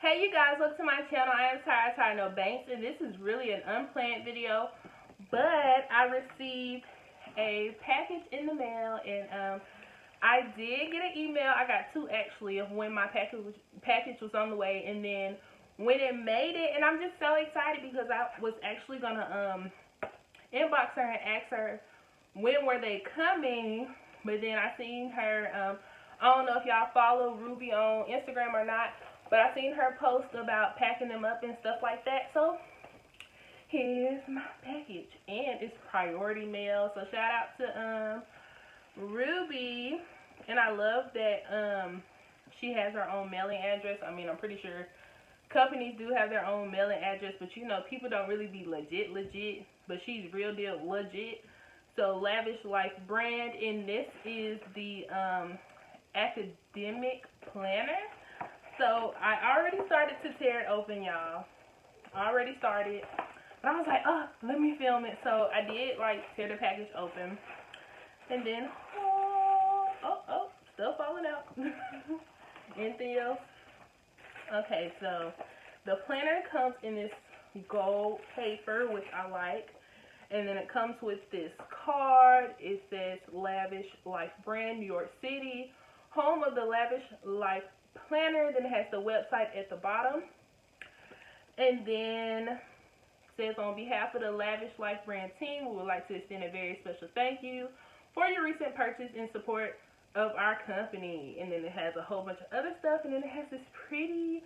Hey you guys, welcome to my channel. I am TyraNoBanks, and this is really an unplanned video, but I received a package in the mail, and I did get an email. I got two actually of when my package was on the way, and then when it made it, and I'm just so excited because I was actually gonna inbox her and ask her when were they coming, but then I seen her. I don't know if y'all follow Ruby on Instagram or not, but I seen her post about packing them up and stuff like that. So here's my package, and it's priority mail. So shout out to Ruby, and I love that she has her own mailing address. I mean, I'm pretty sure companies do have their own mailing address, but you know, people don't really be legit, but she's real deal legit. So Lavish Life brand, and this is the academic planner. So I already started to tear it open, y'all. Already started. But I was like, oh, let me film it. So I did like tear the package open. And then, oh, still falling out. Anything else? Okay, so the planner comes in this gold paper, which I like. And then it comes with this card. It says Lavish Life brand, New York City, home of the Lavish Life planner. Then it has the website at the bottom, and then it says, on behalf of the Lavish Life brand team, we would like to extend a very special thank you for your recent purchase in support of our company. And then it has a whole bunch of other stuff, and then it has this pretty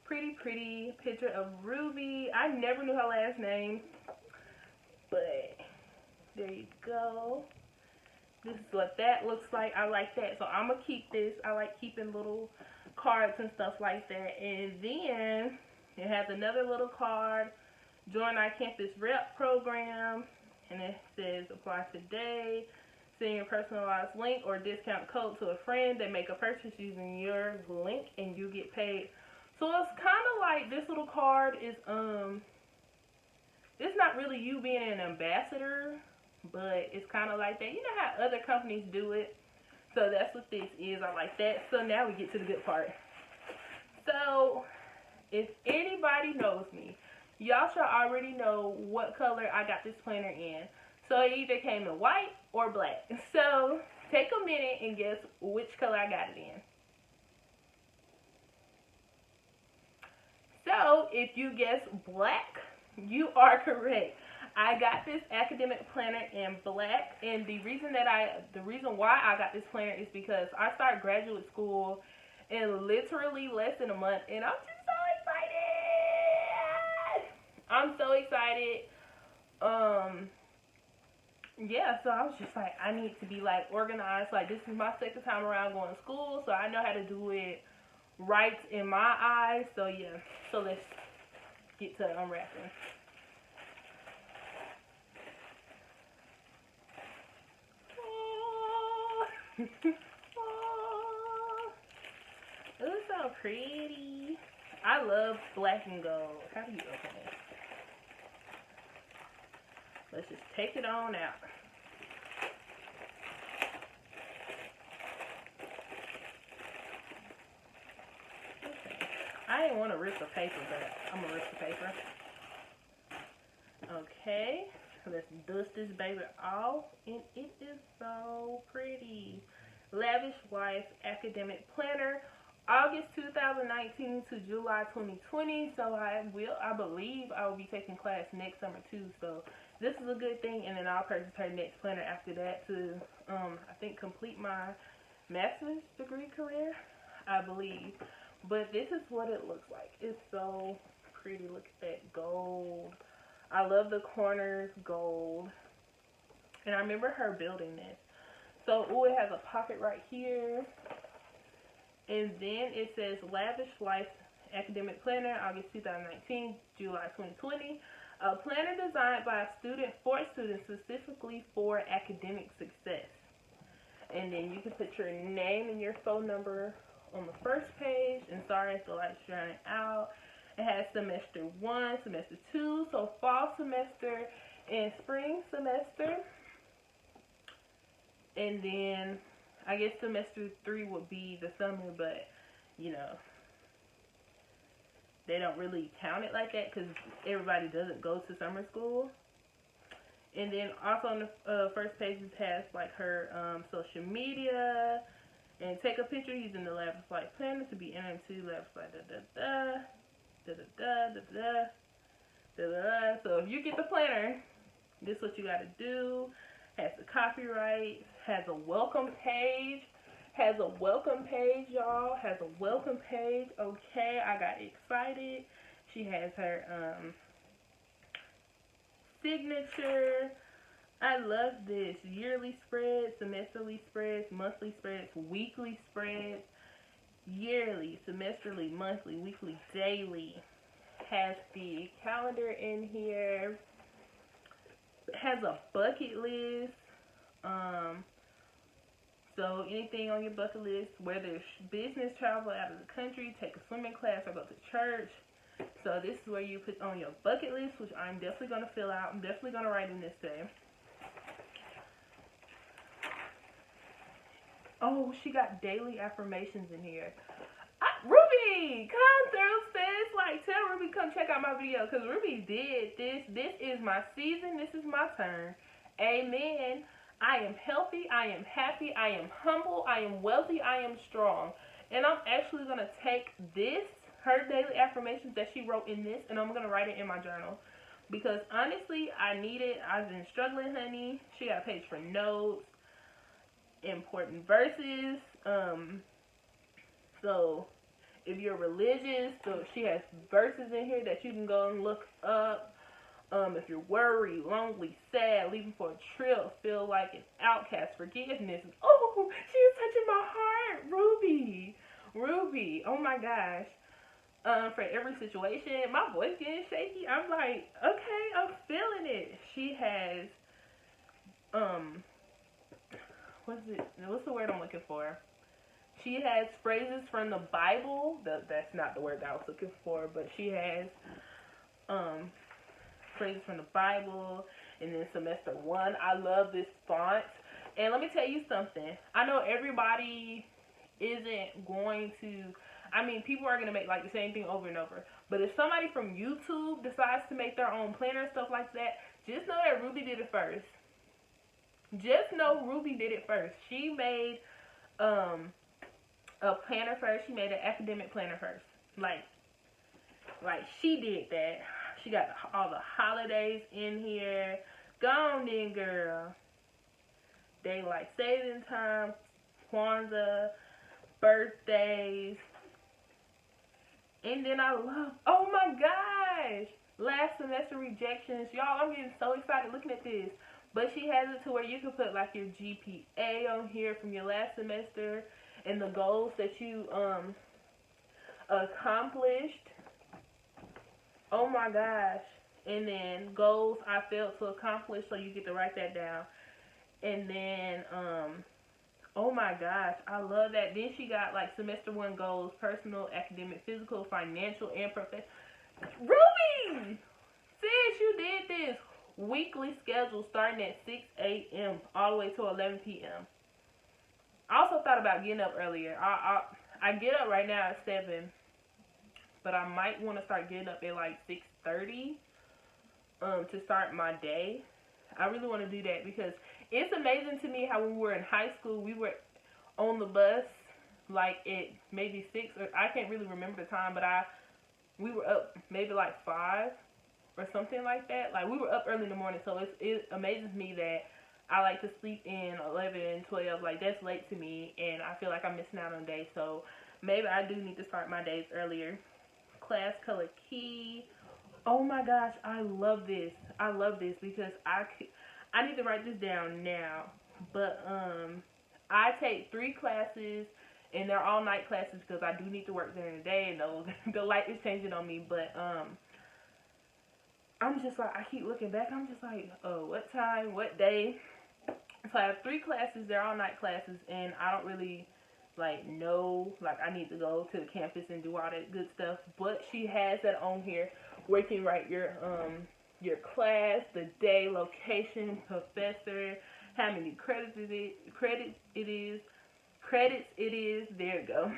picture of Ruby. I never knew her last name, but there you go. This is what that looks like. I like that. So I'm going to keep this. I like keeping little cards and stuff like that. And then it has another little card. Join our campus rep program. And it says apply today. Send your personalized link or discount code to a friend. They make a purchase using your link and you get paid. So it's kind of like this little card is, it's not really you being an ambassador, but it's kind of like that. You know how other companies do it? So that's what this is. I like that. So now we get to the good part. So if anybody knows me, y'all should already know what color I got this planner in. So it either came in white or black. So take a minute and guess which color I got it in. So if you guess black, you are correct. I got this academic planner in black, and the reason why I got this planner is because I start graduate school in literally less than a month, and I'm just so excited. I'm so excited. Yeah, so I was just like, I need to be like organized. Like, this is my second time around going to school, so I know how to do it right in my eyes. So yeah, so let's get to unwrapping. Oh, it's so pretty. I love black and gold. How do you open it? Let's just take it on out. Okay. I didn't want to rip the paper, but I'm going to rip the paper. Okay. Let's dust this baby off, and it is so pretty. Lavish Life Academic Planner, August 2019 to July 2020. So I believe I will be taking class next summer too. So this is a good thing, and then I'll purchase her next planner after that to, I think, complete my master's degree career, I believe. But this is what it looks like. It's so pretty. Look at that gold. I love the corners gold. And I remember her building this. So, it has a pocket right here. And then it says Lavish Life Academic Planner, August 2019, July 2020. A planner designed by a student for students, specifically for academic success. And then you can put your name and your phone number on the first page. And sorry if the light's shining out. It has semester 1, semester 2, so fall semester and spring semester. And then I guess semester 3 would be the summer, but you know, they don't really count it like that because everybody doesn't go to summer school. And then also on the first page it has like her social media, and take a picture using the Lavish Flight Planner to be entered into Lavish Flight da-da-da. So if you get the planner, this is what you got to do. Has the copyright, has a welcome page, y'all. Has a welcome page. Okay, I got excited. She has her signature. I love this. Yearly spreads, semesterly spreads, monthly spreads, weekly spreads, yearly, semesterly, monthly, weekly, daily. Has the calendar in here. Has a bucket list. So anything on your bucket list, whether it's business, travel out of the country, take a swimming class, or go to church. So this is where you put on your bucket list, which I'm definitely going to fill out. I'm definitely going to write in this today. Oh, she got daily affirmations in here. Ruby, come through, sis. Like, tell Ruby come check out my video, because Ruby did this. This is my season. This is my turn. Amen. I am healthy. I am happy. I am humble. I am wealthy. I am strong. And I'm actually going to take this, her daily affirmations that she wrote in this, and I'm going to write it in my journal. Because, honestly, I need it. I've been struggling, honey. She got a page for notes, important verses. So if you're religious, so she has verses in here that you can go and look up. If you're worried, lonely, sad, leaving for a trip, feel like an outcast, forgiveness. Oh, she is touching my heart. Ruby. Oh my gosh. For every situation, my voice getting shaky. I'm like, okay, I'm feeling it. She has, what's the word I'm looking for? She has phrases from the Bible. That's not the word that I was looking for, but she has phrases from the Bible. And then semester 1, I love this font. And let me tell you something. I know everybody isn't going to, people are going to make like the same thing over and over. But if somebody from YouTube decides to make their own planner and stuff like that, just know that Ruby did it first. She made a planner first. She made an academic planner first. Like she did that. She got all the holidays in here. Go on then, girl. Daylight saving time, Kwanzaa, birthdays. And then I love, oh my gosh, last semester rejections. Y'all, I'm getting so excited looking at this. But she has it to where you can put like your GPA on here from your last semester and the goals that you accomplished. Oh my gosh. And then goals I failed to accomplish, so you get to write that down. And then, oh my gosh, I love that. Then she got like semester 1 goals, personal, academic, physical, financial, and professional. Ruby! Sis, you did this. Weekly schedule starting at 6 a.m. all the way to 11 p.m. I also thought about getting up earlier. I get up right now at 7, but I might want to start getting up at like 6:30 to start my day. I really want to do that because it's amazing to me how when we were in high school, we were on the bus like at maybe 6, or I can't really remember the time, but we were up maybe like 5 or something like that. Like we were up early in the morning, so it amazes me that I like to sleep in 11 and 12. Like that's late to me, and I feel like I'm missing out on days. So maybe I do need to start my days earlier. Class color key. Oh my gosh, I love this. I love this because I need to write this down now. But I take 3 classes, and they're all night classes because I do need to work during the day, and the light is changing on me. But I'm just like, I keep looking back. I'm just like, oh, what time, what day? So I have 3 classes. They're all night classes, and I don't really know, I need to go to the campus and do all that good stuff. But she has that on here where you can write your class, the day, location, professor, how many credits it is. There you go.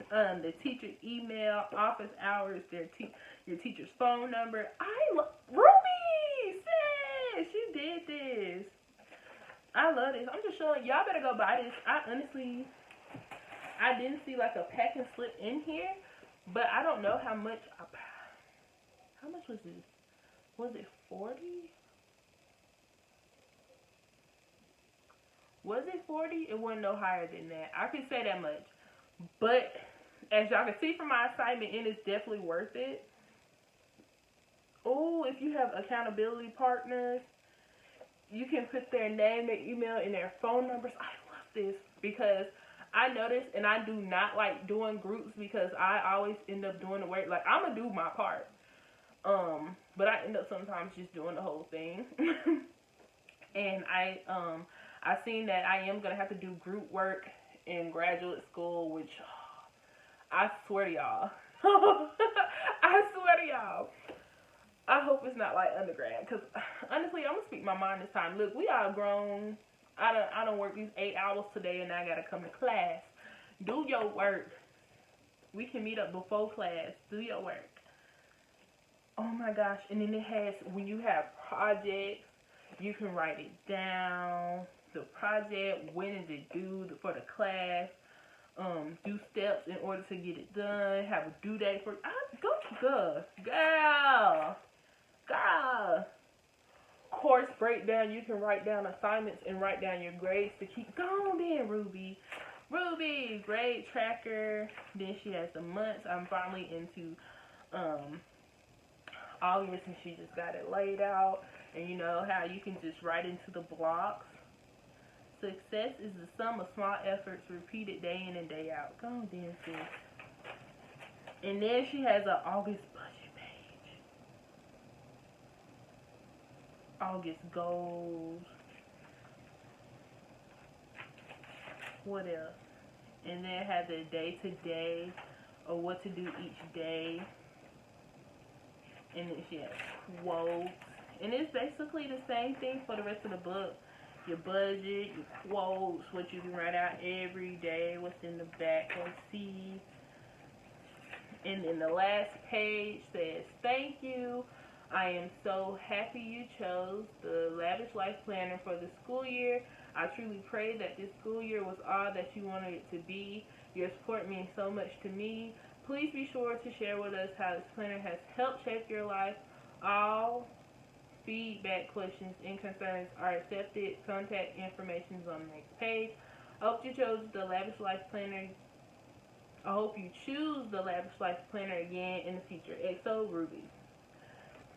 the teacher email, office hours, your teacher's phone number. Ruby, sis, she did this. I love this. I'm just showing y'all better go buy this. I honestly, I didn't see like a packing slip in here, but I don't know how much. How much was this? Was it 40? Was it 40? It wasn't no higher than that. I can say that much. But as y'all can see from my assignment, it is definitely worth it. Oh, if you have accountability partners, you can put their name, their email, and their phone numbers. I love this because I noticed, and I do not like doing groups because I always end up doing the work. Like, I'm going to do my part. But I end up sometimes just doing the whole thing. And I seen that I am going to have to do group work in graduate school, which I swear to y'all. I swear to y'all. I hope it's not like undergrad, because honestly, I'm going to speak my mind this time. Look, we are grown. I don't work these 8 hours today, and I got to come to class. Do your work. We can meet up before class. Do your work. Oh my gosh. And then it has, when you have projects, you can write it down. The project, when is it due for the class, do steps in order to get it done, have a due date for girl. Course breakdown, you can write down assignments and write down your grades to keep going. Then Ruby, grade tracker. Then she has the months. I'm finally into August, and she just got it laid out. And you know how you can just write into the blocks. Success is the sum of small efforts repeated day in and day out. Go on, then, sis. And then she has an August budget page. August goals. What else? And then it has a day-to-day, or what to do each day. And then she has quotes. And it's basically the same thing for the rest of the book. Your budget, your quotes, what you can write out every day, what's in the back, let's see. And then the last page says, thank you. I am so happy you chose the Lavish Life Planner for the school year. I truly pray that this school year was all that you wanted it to be. Your support means so much to me. Please be sure to share with us how this planner has helped shape your life. All feedback, questions, and concerns are accepted. Contact information is on the next page. I hope you chose the Lavish Life Planner. I hope you choose the Lavish Life Planner again in the future. XO Ruby.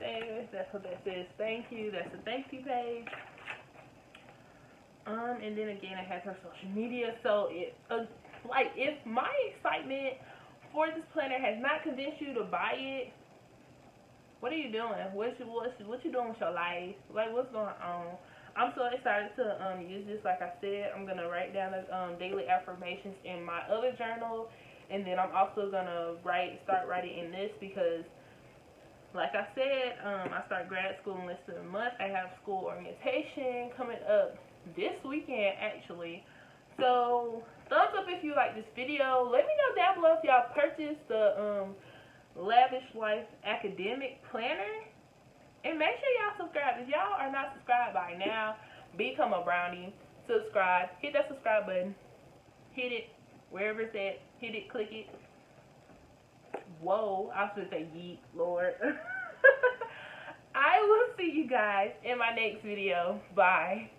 That's what that says. Thank you. That's the thank you page. And then again, it has her social media. So if my excitement for this planner has not convinced you to buy it, what are you doing? What you doing with your life? Like, what's going on? I'm so excited to use this. Like I said, I'm gonna write down the daily affirmations in my other journal, and then I'm also gonna start writing in this because, like I said, I start grad school in less than a month. I have school orientation coming up this weekend, actually. So thumbs up if you like this video. Let me know down below if y'all purchased the Lavish Life Academic Planner, and make sure y'all subscribe. If y'all are not subscribed by now, become a brownie. Subscribe, hit that subscribe button, hit it wherever it's at, hit it, click it. Whoa, I was gonna say yeet, Lord. I will see you guys in my next video. Bye.